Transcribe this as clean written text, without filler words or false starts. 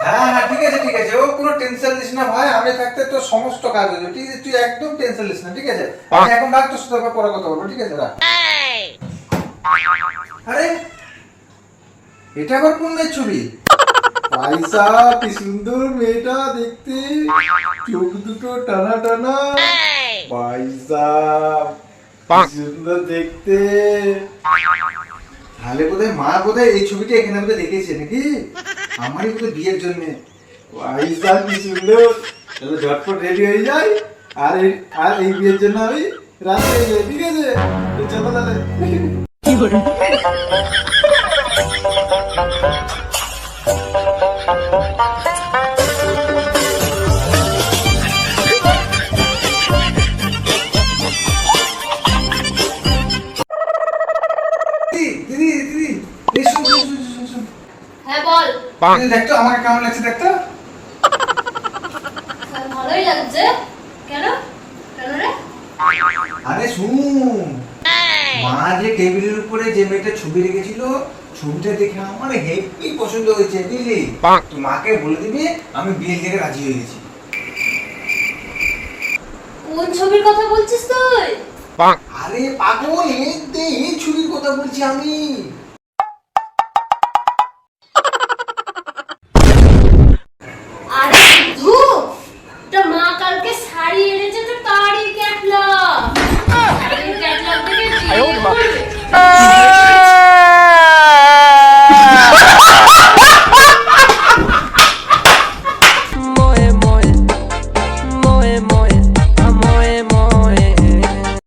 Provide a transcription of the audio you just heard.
হ্যাঁ হ্যাঁ ঠিক আছে ঠিক আছে, ও কোনো টেনশন নিস না ভাই, আমি থাকতে তো সমস্ত কাজ হয়ে যাবে, ঠিক আছে? তুই একদম টেনশন নিস না, ঠিক আছে? আমি এখন রাখ, তোর সাথে পরে কথা বলবো, ঠিক আছে? রাখ। আরে এটা আবার কোন মেয়ের ছবি? পয়সা, কি সুন্দর মেয়েটা দেখতে, চোখ দুটো টানা টানা, পয়সা কি সুন্দর দেখতে। তাহলে বোধহয় মা বোধহয় এই ছবিটা এখানে বোধহয় দেখেছে নাকি, আমারই বোধহয় বিয়ের জন্য। পয়সা কি সুন্দর, তাহলে ঝটপট রেডি হয়ে যাই, আর এই বিয়ের জন্য আমি রাজি হয়ে যাই, ঠিক আছে? তো চলো তাহলে। দিদি দিদি, এই শোন শোন শোন শোন শোন। হ্যাঁ বল। দিদি, দেখতো আমাকে কেমন লাগছে, দেখতো? ভালোই লাগছে। কেন কেন রে? আরে শুন, মা যে টেবিলের উপরে যে মেয়েটা ছবি রেখেছিল, ছবিটা দেখে আমার হেভি পছন্দ হয়েছে, বুঝলি? তো মাকে বলে দিবি আমি বিয়ে থেকে রাজি হয়ে গেছি। কোন ছবির কথা বলছিস তুই? আরে পাগল, এই ছবির কথা বলছি আমি। আরে ধু, তো মা কালকে শাড়ি এনেছে তো তারই ক্যাটলগ। শাড়ির ক্যাটলগ থেকে বিয়ে করবি?